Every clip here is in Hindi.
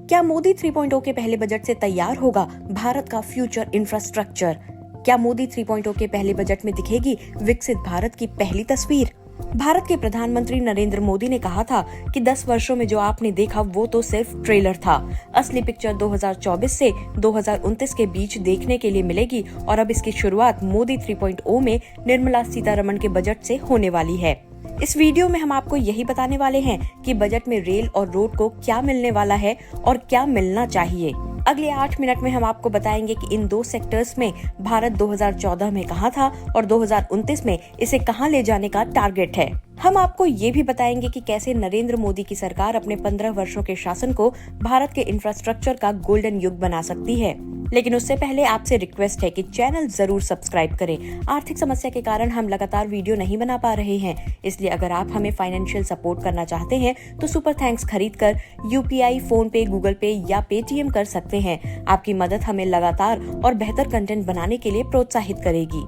क्या मोदी 3.0 के पहले बजट से तैयार होगा भारत का फ्यूचर इंफ्रास्ट्रक्चर? क्या मोदी 3.0 के पहले बजट में दिखेगी विकसित भारत की पहली तस्वीर? भारत के प्रधानमंत्री नरेंद्र मोदी ने कहा था कि 10 वर्षों में जो आपने देखा वो तो सिर्फ ट्रेलर था। असली पिक्चर 2024 से 2029 के बीच देखने के लिए मिलेगी और अब इसकी शुरुआत मोदी 3.0 में निर्मला सीतारमण के बजट से होने वाली है। इस वीडियो में हम आपको यही बताने वाले हैं कि बजट में रेल और रोड को क्या मिलने वाला है और क्या मिलना चाहिए। अगले 8 मिनट में हम आपको बताएंगे कि इन दो सेक्टर्स में भारत 2014 में कहाँ था और 2029 में इसे कहाँ ले जाने का टारगेट है। हम आपको ये भी बताएंगे कि कैसे नरेंद्र मोदी की सरकार अपने 15 वर्षों के शासन को भारत के इंफ्रास्ट्रक्चर का गोल्डन युग बना सकती है। लेकिन उससे पहले आपसे रिक्वेस्ट है कि चैनल जरूर सब्सक्राइब करें। आर्थिक समस्या के कारण हम लगातार वीडियो नहीं बना पा रहे हैं, इसलिए अगर आप हमें फाइनेंशियल सपोर्ट करना चाहते हैं तो सुपर थैंक्स खरीदकर यूपीआई, फोन पे, गूगल पे या पेटीएम कर सकते हैं। आपकी मदद हमें लगातार और बेहतर कंटेंट बनाने के लिए प्रोत्साहित करेगी।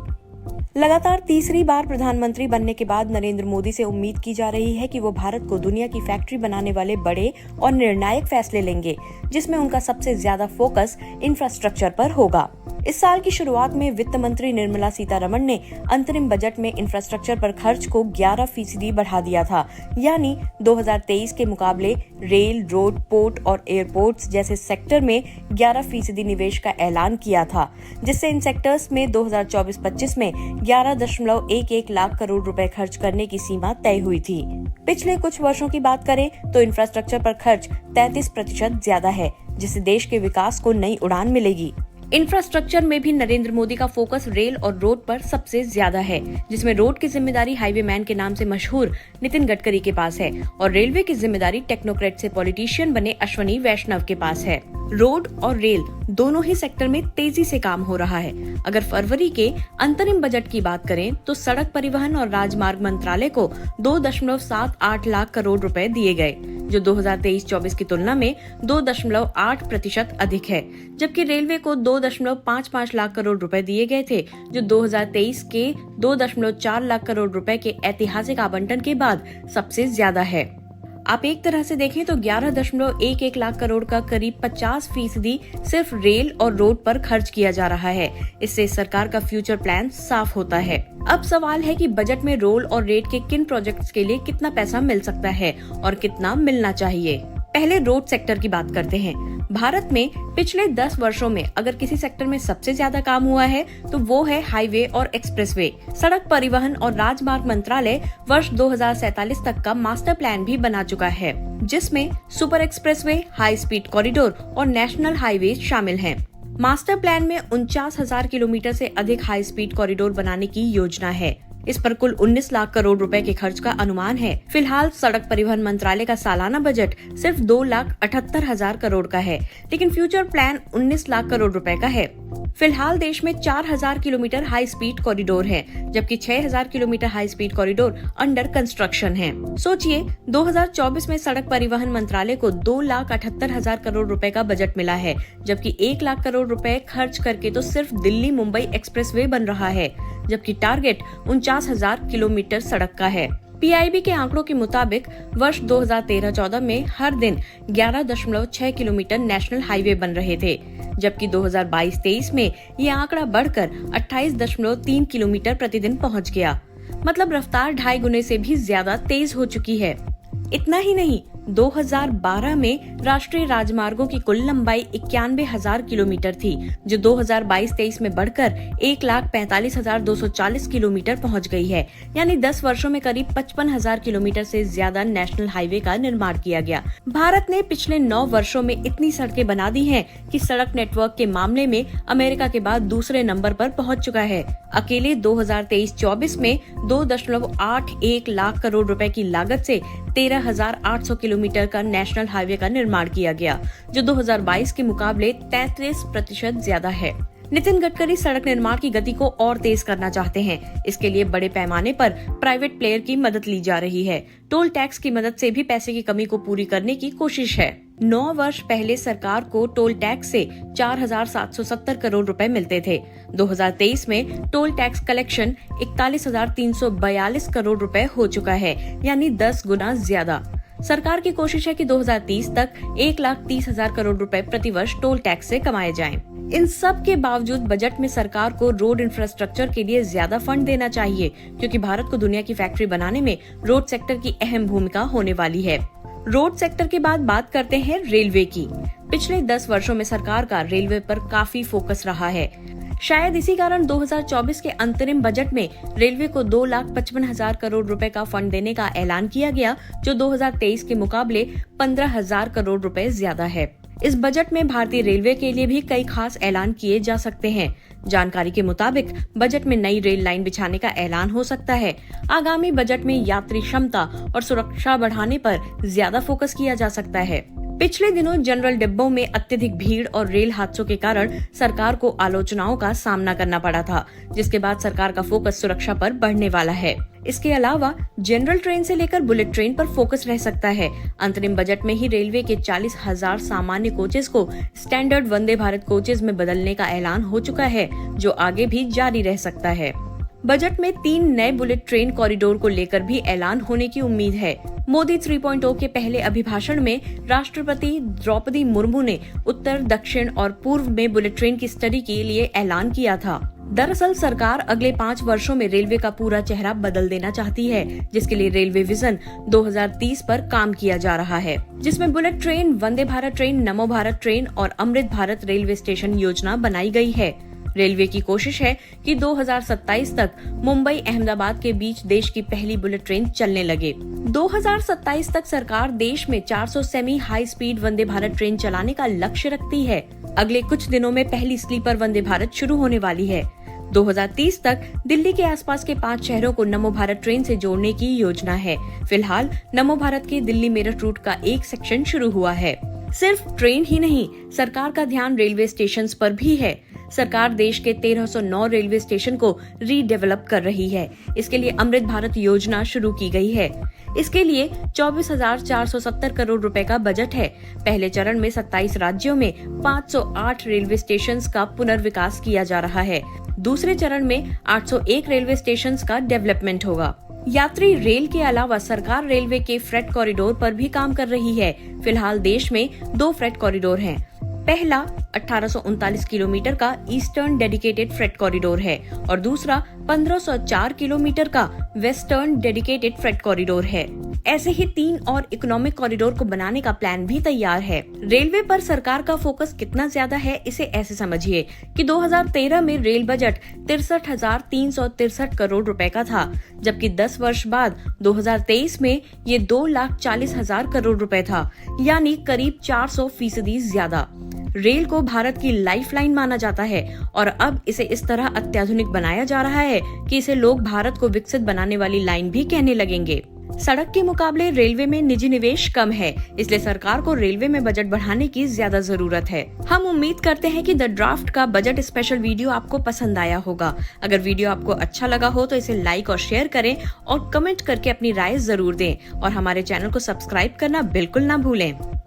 लगातार तीसरी बार प्रधानमंत्री बनने के बाद नरेंद्र मोदी से उम्मीद की जा रही है कि वो भारत को दुनिया की फैक्ट्री बनाने वाले बड़े और निर्णायक फैसले लेंगे, जिसमें उनका सबसे ज्यादा फोकस इंफ्रास्ट्रक्चर पर होगा। इस साल की शुरुआत में वित्त मंत्री निर्मला सीतारमण ने अंतरिम बजट में इंफ्रास्ट्रक्चर पर खर्च को 11% बढ़ा दिया था, यानी 2023 के मुकाबले रेल, रोड, पोर्ट और एयरपोर्ट्स जैसे सेक्टर में 11% निवेश का ऐलान किया था, जिससे इन सेक्टर्स में 2024-25 में 11.11 लाख करोड़ रुपए खर्च करने की सीमा तय हुई थी। पिछले कुछ वर्षों की बात करें तो इंफ्रास्ट्रक्चर पर खर्च 33% ज्यादा है, जिससे देश के विकास को नई उड़ान मिलेगी। इंफ्रास्ट्रक्चर में भी नरेंद्र मोदी का फोकस रेल और रोड पर सबसे ज्यादा है, जिसमें रोड की जिम्मेदारी हाईवे मैन के नाम से मशहूर नितिन गडकरी के पास है और रेलवे की जिम्मेदारी टेक्नोक्रेट से पॉलिटिशियन बने अश्वनी वैष्णव के पास है। रोड और रेल दोनों ही सेक्टर में तेजी से काम हो रहा है। अगर फरवरी के अंतरिम बजट की बात करें तो सड़क परिवहन और राजमार्ग मंत्रालय को 2.78 लाख करोड़ रुपए दिए गए, जो 2023-24 की तुलना में 2.8% अधिक है, जबकि रेलवे को 2.55 लाख करोड़ रुपए दिए गए थे, जो 2023 के 2.4 लाख करोड़ रुपए के ऐतिहासिक आवंटन के बाद सबसे ज्यादा है। आप एक तरह से देखें तो 11.11 लाख करोड़ का करीब 50% सिर्फ रेल और रोड पर खर्च किया जा रहा है। इससे सरकार का फ्यूचर प्लान साफ होता है। अब सवाल है कि बजट में रोड और रेल के किन प्रोजेक्ट्स के लिए कितना पैसा मिल सकता है और कितना मिलना चाहिए। पहले रोड सेक्टर की बात करते हैं। भारत में पिछले 10 वर्षों में अगर किसी सेक्टर में सबसे ज्यादा काम हुआ है तो वो है हाईवे और एक्सप्रेसवे। सड़क परिवहन और राजमार्ग मंत्रालय वर्ष 2047 तक का मास्टर प्लान भी बना चुका है, जिसमें super expressway, high speed corridor और नेशनल हाईवे शामिल हैं। मास्टर प्लान में 49,000 किलोमीटर से अधिक हाई स्पीड कॉरिडोर बनाने की योजना है। इस पर कुल 19 लाख करोड़ रुपए के खर्च का अनुमान है। फिलहाल सड़क परिवहन मंत्रालय का सालाना बजट सिर्फ 2,78,000 करोड़ का है, लेकिन फ्यूचर प्लान 19 लाख करोड़ रुपए का है। फिलहाल देश में 4,000 किलोमीटर हाई स्पीड कॉरिडोर है, जबकि 6,000 kilometre high speed corridor under construction है। सोचिए 2024 में सड़क परिवहन मंत्रालय को 2,78,000 करोड़ रुपए का बजट मिला है, जबकि 1 लाख करोड़ रुपए खर्च करके तो सिर्फ दिल्ली मुंबई एक्सप्रेसवे बन रहा है, जबकि टारगेट 49,000 किलोमीटर सड़क का है। पीआईबी के आंकड़ों के मुताबिक वर्ष 2013-14 में हर दिन 11.6 किलोमीटर नेशनल हाईवे बन रहे थे, जबकि 2022-23 में ये आंकड़ा बढ़कर 28.3 किलोमीटर प्रतिदिन पहुंच गया। मतलब रफ्तार 2.5 गुने से भी ज्यादा तेज हो चुकी है। इतना ही नहीं, 2012 में राष्ट्रीय राजमार्गों की कुल लंबाई 91,000 किलोमीटर थी, जो 2022-23 में बढ़कर 1,45,240 किलोमीटर पहुंच गई है। यानी 10 वर्षों में करीब 55,000 किलोमीटर से ज्यादा नेशनल हाईवे का निर्माण किया गया। भारत ने पिछले 9 वर्षों में इतनी सड़कें बना दी हैं कि सड़क नेटवर्क के मामले में अमेरिका के बाद दूसरे नंबर पर पहुंच चुका है। अकेले 2023-24 में 2.81 लाख करोड़ रुपए की लागत से 13,800 किलोमीटर का नेशनल हाईवे का निर्माण किया गया, जो 2022 के मुकाबले 33% ज्यादा है। नितिन गडकरी सड़क निर्माण की गति को और तेज करना चाहते हैं। इसके लिए बड़े पैमाने पर प्राइवेट प्लेयर की मदद ली जा रही है। टोल टैक्स की मदद से भी पैसे की कमी को पूरी करने की कोशिश है। 9 वर्ष पहले सरकार को टोल टैक्स से 4,770 करोड़ रुपए मिलते थे। 2023 में टोल टैक्स कलेक्शन 41,342 करोड़ रुपए हो चुका है, यानी 10 गुना ज्यादा। सरकार की कोशिश है कि 2030 तक 1,30,000 करोड़ रुपए प्रतिवर्ष टोल टैक्स से कमाए जाएं। इन सब के बावजूद बजट में सरकार को रोड इंफ्रास्ट्रक्चर के लिए ज्यादा फंड देना चाहिए, क्योंकि भारत को दुनिया की फैक्ट्री बनाने में रोड सेक्टर की अहम भूमिका होने वाली है। रोड सेक्टर के बाद बात करते हैं रेलवे की। पिछले 10 वर्षों में सरकार का रेलवे पर काफी फोकस रहा है। शायद इसी कारण 2024 के अंतरिम बजट में रेलवे को 2,55,000 करोड़ रुपए का फंड देने का ऐलान किया गया, जो 2023 के मुकाबले 15,000 करोड़ रुपए ज्यादा है। इस बजट में भारतीय रेलवे के लिए भी कई खास ऐलान किए जा सकते हैं। जानकारी के मुताबिक बजट में नई रेल लाइन बिछाने का ऐलान हो सकता है। आगामी बजट में यात्री क्षमता और सुरक्षा बढ़ाने पर ज्यादा फोकस किया जा सकता है। पिछले दिनों जनरल डिब्बों में अत्यधिक भीड़ और रेल हादसों के कारण सरकार को आलोचनाओं का सामना करना पड़ा था, जिसके बाद सरकार का फोकस सुरक्षा पर बढ़ने वाला है। इसके अलावा जनरल ट्रेन से लेकर बुलेट ट्रेन पर फोकस रह सकता है। अंतरिम बजट में ही रेलवे के 40,000 सामान्य कोचेस को स्टैंडर्ड वंदे भारत कोचेस में बदलने का ऐलान हो चुका है, जो आगे भी जारी रह सकता है। बजट में 3 नए बुलेट ट्रेन कॉरिडोर को लेकर भी ऐलान होने की उम्मीद है। मोदी 3.0 के पहले अभिभाषण में राष्ट्रपति द्रौपदी मुर्मू ने उत्तर, दक्षिण और पूर्व में बुलेट ट्रेन की स्टडी के लिए ऐलान किया था। दरअसल सरकार अगले 5 वर्षों में रेलवे का पूरा चेहरा बदल देना चाहती है, जिसके लिए रेलवे विजन 2030 पर काम किया जा रहा है, जिसमें bullet train, Vande Bharat train, नमो भारत ट्रेन और अमृत भारत रेलवे स्टेशन योजना बनाई गई है। रेलवे की कोशिश है कि 2027 तक मुंबई अहमदाबाद के बीच देश की पहली बुलेट ट्रेन चलने लगे। 2027 तक सरकार देश में 400 semi high speed Vande Bharat train चलाने का लक्ष्य रखती है। अगले कुछ दिनों में पहली स्लीपर वंदे भारत शुरू होने वाली है। 2030 तक दिल्ली के आसपास के 5 शहरों को नमो भारत ट्रेन से जोड़ने की योजना है। फिलहाल नमो भारत के दिल्ली मेरठ रूट का एक सेक्शन शुरू हुआ है। सिर्फ ट्रेन ही नहीं, सरकार का ध्यान रेलवे स्टेशन पर भी है। सरकार देश के 1309 रेलवे स्टेशन को रीडेवलप कर रही है। इसके लिए अमृत भारत योजना शुरू की गई है। इसके लिए 24,470 करोड़ रुपए का बजट है। पहले चरण में 27 राज्यों में 508 रेलवे स्टेशंस का पुनर्विकास किया जा रहा है। दूसरे चरण में 801 रेलवे स्टेशंस का डेवलपमेंट होगा। यात्री रेल के अलावा सरकार रेलवे के फ्रेट कॉरिडोर पर भी काम कर रही है। फिलहाल देश में 2 फ्रेट कॉरिडोर हैं। पहला 1839 किलोमीटर का ईस्टर्न डेडिकेटेड फ्रेट कॉरिडोर है और दूसरा 1504 किलोमीटर का वेस्टर्न डेडिकेटेड फ्रेट कॉरिडोर है। ऐसे ही 3 और इकोनॉमिक कॉरिडोर को बनाने का प्लान भी तैयार है। रेलवे पर सरकार का फोकस कितना ज्यादा है, इसे ऐसे समझिए कि 2013 में रेल बजट 63,363 करोड़ रुपए का था, जबकि 10 वर्ष बाद 2023 में ये 2,40,000 करोड़ रुपए था, यानी करीब 400% ज्यादा। रेल को भारत की लाइफलाइन माना जाता है और अब इसे इस तरह अत्याधुनिक बनाया जा रहा है कि इसे लोग भारत को विकसित बनाने वाली लाइन भी कहने लगेंगे। सड़क के मुकाबले रेलवे में निजी निवेश कम है, इसलिए सरकार को रेलवे में बजट बढ़ाने की ज्यादा जरूरत है। हम उम्मीद करते हैं कि द ड्राफ्ट का बजट स्पेशल वीडियो आपको पसंद आया होगा। अगर वीडियो आपको अच्छा लगा हो तो इसे लाइक और शेयर करें और कमेंट करके अपनी राय जरूर दें और हमारे चैनल को सब्सक्राइब करना बिल्कुल ना भूलें।